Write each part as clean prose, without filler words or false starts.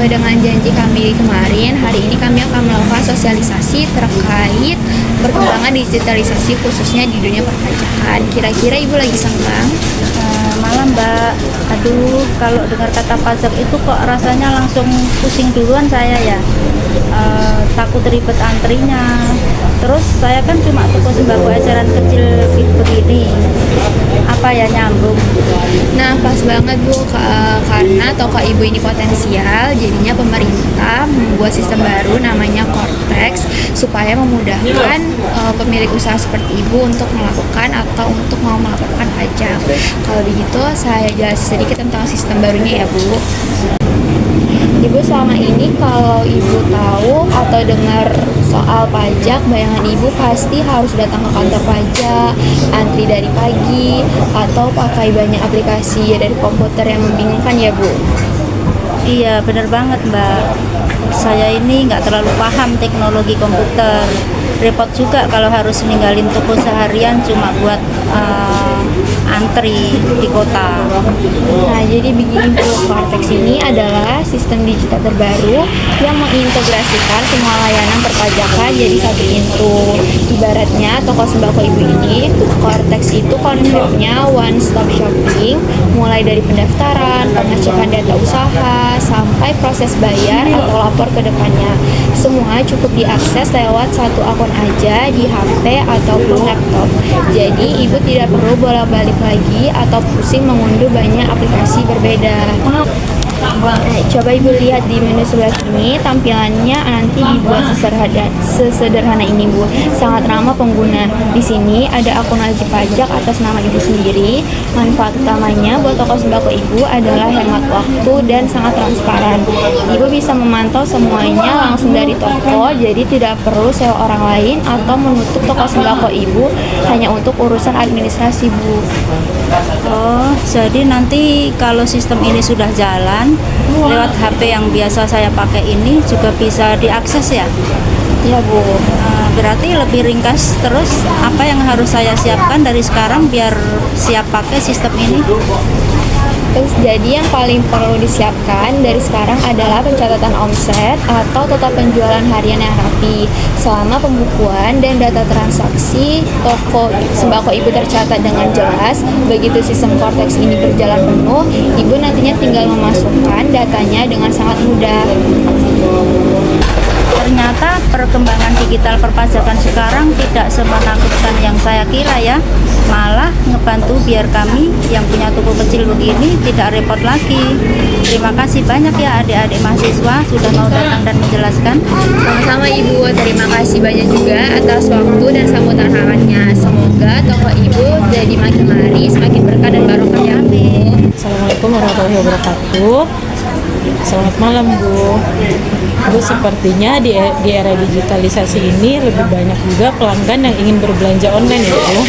sesuai dengan janji kami kemarin, hari ini kami akan melakukan sosialisasi terkait perkembangan digitalisasi khususnya di dunia perpajakan. Kira-kira Ibu lagi senggang? Malam Mbak, aduh kalau dengar kata pajak itu kok rasanya langsung pusing duluan saya ya. Takut ribet antrinya. Terus saya kan cuma toko sembako eceran kecil begini, apa ya nyambung? Nah, pas banget Bu, karena toko Ibu ini potensial, jadinya pemerintah membuat sistem baru namanya Cortex supaya memudahkan pemilik usaha seperti Ibu untuk melakukan atau untuk mau melakukan pajak. Kalau begitu, saya jelasin sedikit tentang sistem barunya ya Bu. Ibu selama ini kalau Ibu tahu atau dengar soal pajak, bayangan Ibu pasti harus datang ke kantor pajak, antri dari pagi, atau pakai banyak aplikasi dari komputer yang membingungkan ya Bu? Iya bener banget Mbak, saya ini nggak terlalu paham teknologi komputer. Repot juga kalau harus ninggalin toko seharian cuma buat antri di kota. Nah, jadi begini Bu, Cortex ini adalah sistem digital terbaru yang mengintegrasikan semua layanan perpajakan jadi satu pintu. Ibaratnya toko sembako Ibu ini, Cortex itu konsepnya one stop shopping, mulai dari pendaftaran, pengecekan data usaha, sampai proses bayar atau lapor ke depannya. Semua cukup diakses lewat satu akun aja di HP ataupun laptop. Jadi Ibu tidak perlu bolak-balik lagi atau pusing mengunduh banyak aplikasi berbeda. Coba Ibu lihat di menu sebelah sini, tampilannya nanti dibuat sesederhana ini Bu, sangat ramah pengguna. Di sini ada akun wajib pajak atas nama Ibu sendiri. Manfaat utamanya buat toko sembako Ibu adalah hemat waktu dan sangat transparan. Ibu bisa memantau semuanya langsung dari toko, jadi tidak perlu sewa orang lain atau menutup toko sembako Ibu hanya untuk urusan administrasi Bu. Oh, jadi nanti kalau sistem ini sudah jalan, lewat HP yang biasa saya pakai ini juga bisa diakses ya? Ya Bu. Berarti lebih ringkas. Terus apa yang harus saya siapkan dari sekarang biar siap pakai sistem ini? Terus jadi yang paling perlu disiapkan dari sekarang adalah pencatatan omset atau total penjualan harian yang rapi. Selama pembukuan dan data transaksi toko sembako Ibu tercatat dengan jelas, begitu sistem Cortex ini berjalan penuh, Ibu nantinya tinggal memasukkan datanya dengan sangat mudah. Ternyata perkembangan digital perpajakan sekarang tidak semenakutkan yang saya kira ya. Malah ngebantu biar kami yang punya toko kecil begini tidak repot lagi. Terima kasih banyak ya adik-adik mahasiswa sudah mau datang dan menjelaskan. Sama-sama Ibu, terima kasih banyak juga atas waktu dan sambutan hangatnya. Semoga toko Ibu jadi makin laris, makin berkah dan barokah ya Bu. Assalamualaikum warahmatullahi wabarakatuh. Selamat malam Bu. Bu, sepertinya di era digitalisasi ini lebih banyak juga pelanggan yang ingin berbelanja online ya Bu.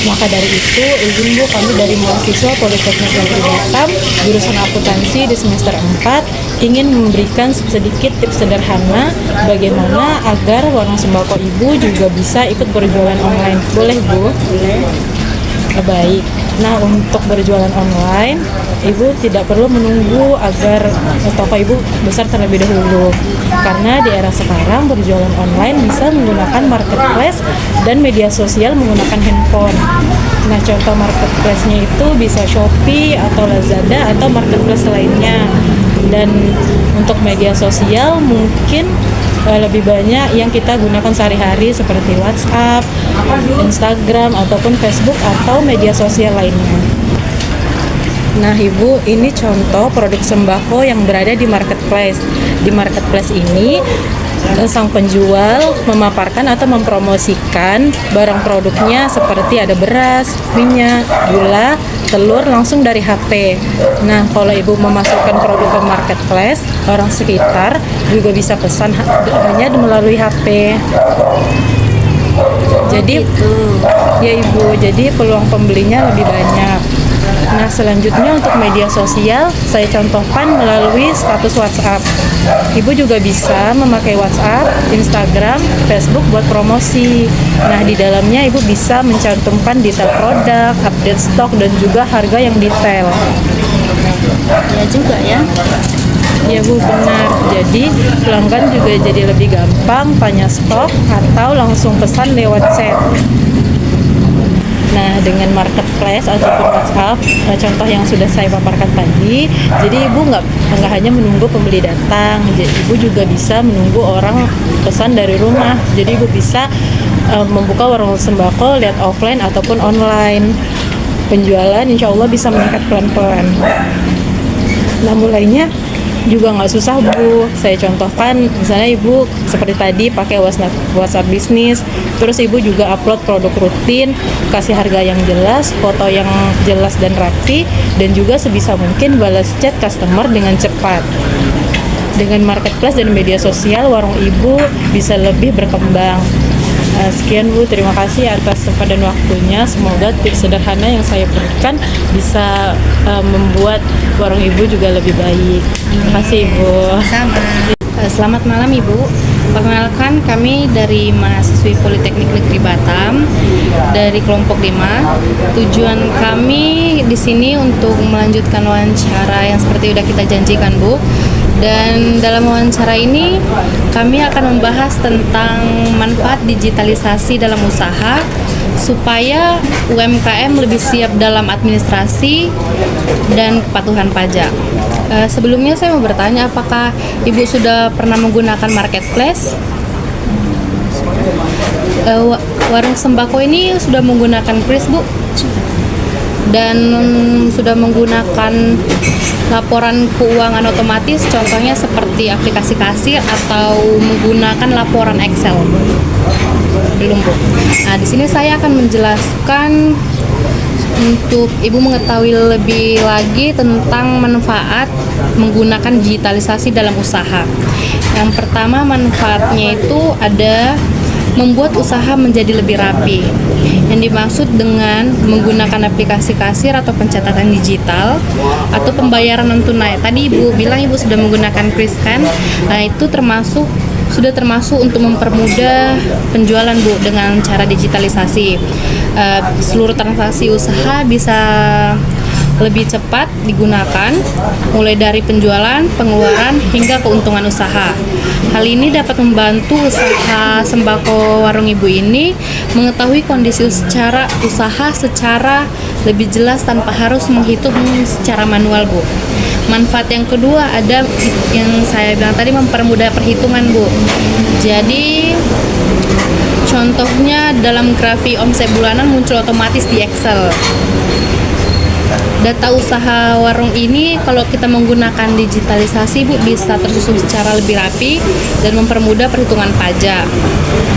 Maka dari itu, izin Bu, kami dari mahasiswa Politeknik Negeri Batam, jurusan akuntansi di semester 4, ingin memberikan sedikit tips sederhana bagaimana agar warung sembako Ibu juga bisa ikut berjualan online. Boleh Bu? Boleh. Baik. Nah, untuk berjualan online, Ibu tidak perlu menunggu agar toko Ibu besar terlebih dahulu. Karena di era sekarang berjualan online bisa menggunakan marketplace dan media sosial menggunakan handphone. Nah, contoh marketplace-nya itu bisa Shopee atau Lazada atau marketplace lainnya. Dan untuk media sosial mungkin lebih banyak yang kita gunakan sehari-hari seperti WhatsApp, Instagram, ataupun Facebook atau media sosial lainnya. Nah Ibu, ini contoh produk sembako yang berada di marketplace. Di marketplace ini, sang penjual memaparkan atau mempromosikan barang produknya seperti ada beras, minyak, gula, telur langsung dari HP. Nah, kalau Ibu memasukkan produk ke marketplace, orang sekitar juga bisa pesan hanya melalui HP. Jadi, ya Ibu, jadi peluang pembelinya lebih banyak. Nah, selanjutnya untuk media sosial, saya contohkan melalui status WhatsApp. Ibu juga bisa memakai WhatsApp, Instagram, Facebook buat promosi. Nah, di dalamnya Ibu bisa mencantumkan detail produk, update stok, dan juga harga yang detail. Ya juga ya. Ya Bu, benar. Jadi pelanggan juga jadi lebih gampang tanya stok atau langsung pesan lewat chat. Nah, dengan marketplace ataupun WhatsApp, contoh yang sudah saya paparkan tadi, jadi ibu nggak hanya menunggu pembeli datang, jadi ibu juga bisa menunggu orang pesan dari rumah. Jadi ibu bisa membuka warung sembako lihat offline ataupun online. Penjualan insya Allah bisa meningkat pelan-pelan. Nah, mulainya juga nggak susah Bu. Saya contohkan misalnya ibu seperti tadi pakai WhatsApp bisnis, terus ibu juga upload produk rutin, kasih harga yang jelas, foto yang jelas dan rapi, dan juga sebisa mungkin balas chat customer dengan cepat. Dengan marketplace dan media sosial, warung ibu bisa lebih berkembang. Sekian Bu, terima kasih atas tempat dan waktunya. Semoga tips sederhana yang saya berikan bisa membuat warung ibu juga lebih baik. Terima kasih Ibu. Sama. Selamat malam Ibu. Perkenalkan, kami dari mahasiswi Politeknik Negeri Batam dari kelompok 5. Tujuan kami di sini untuk melanjutkan wawancara yang seperti udah kita janjikan Bu. Dan dalam wawancara ini kami akan membahas tentang manfaat digitalisasi dalam usaha supaya UMKM lebih siap dalam administrasi dan kepatuhan pajak. Sebelumnya saya mau bertanya, apakah Ibu sudah pernah menggunakan marketplace? Warung sembako ini sudah menggunakan kris Bu? Dan sudah menggunakan laporan keuangan otomatis, contohnya seperti aplikasi kasir atau menggunakan laporan Excel? Belum Bu. Nah, di sini saya akan menjelaskan untuk Ibu mengetahui lebih lagi tentang manfaat menggunakan digitalisasi dalam usaha. Yang pertama, manfaatnya itu ada membuat usaha menjadi lebih rapi. Yang dimaksud dengan menggunakan aplikasi kasir atau pencatatan digital atau pembayaran non tunai. Tadi Ibu bilang Ibu sudah menggunakan kris kan? Nah, itu sudah termasuk untuk mempermudah penjualan Bu dengan cara digitalisasi. Seluruh transaksi usaha bisa lebih cepat digunakan, mulai dari penjualan, pengeluaran, hingga keuntungan usaha. Hal ini dapat membantu usaha sembako warung ibu ini mengetahui kondisi usaha secara lebih jelas tanpa harus menghitung secara manual Bu. Manfaat yang kedua ada yang saya bilang tadi, mempermudah perhitungan Bu. Jadi contohnya dalam grafik omset bulanan muncul otomatis di Excel. Data usaha warung ini kalau kita menggunakan digitalisasi Bu bisa tersusun secara lebih rapi dan mempermudah perhitungan pajak,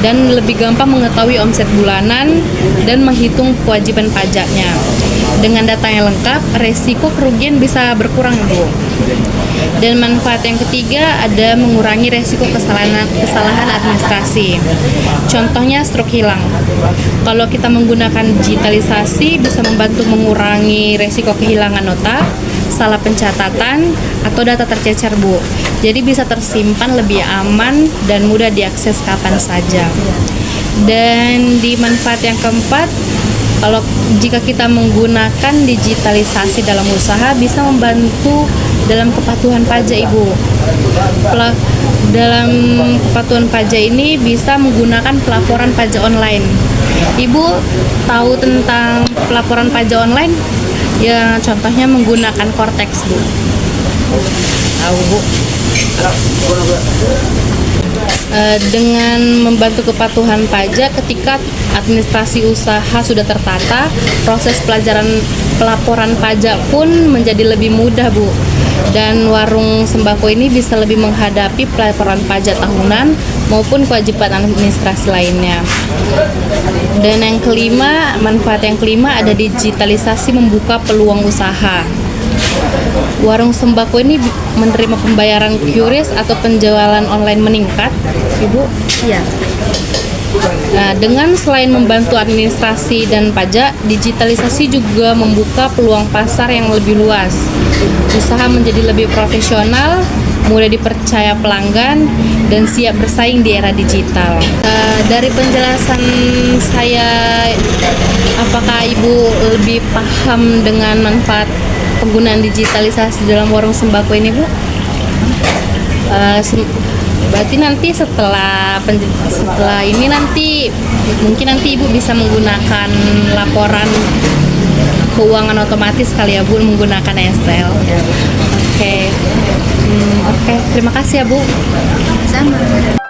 dan lebih gampang mengetahui omset bulanan dan menghitung kewajiban pajaknya. Dengan data yang lengkap, resiko kerugian bisa berkurang Bu. Dan manfaat yang ketiga ada mengurangi resiko kesalahan administrasi. Contohnya stroke hilang. Kalau kita menggunakan digitalisasi bisa membantu mengurangi resiko kehilangan nota, salah pencatatan, atau data tercecer Bu. Jadi bisa tersimpan lebih aman dan mudah diakses kapan saja. Dan di manfaat yang keempat, kalau jika kita menggunakan digitalisasi dalam usaha bisa membantu dalam kepatuhan pajak Ibu. Dalam kepatuhan pajak ini bisa menggunakan pelaporan pajak online. Ibu tahu tentang pelaporan pajak online? Ya, contohnya menggunakan Cortex Bu. Tahu Bu? Dengan membantu kepatuhan pajak, ketika administrasi usaha sudah tertata, proses pelaporan pajak pun menjadi lebih mudah Bu. Dan warung sembako ini bisa lebih menghadapi pelaporan pajak tahunan maupun kewajiban administrasi lainnya. Dan yang kelima, manfaat yang kelima ada digitalisasi membuka peluang usaha. Warung sembako ini menerima pembayaran QRIS atau penjualan online meningkat, Ibu? Iya. Nah, dengan selain membantu administrasi dan pajak, digitalisasi juga membuka peluang pasar yang lebih luas. Usaha menjadi lebih profesional, mudah dipercaya pelanggan, dan siap bersaing di era digital. Dari penjelasan saya, apakah Ibu lebih paham dengan manfaat penggunaan digitalisasi dalam warung sembako ini, Bu? Berarti nanti setelah ini nanti mungkin nanti Ibu bisa menggunakan laporan keuangan otomatis kali ya Bu, menggunakan Excel. Oke. Oke, terima kasih ya Bu. Sama.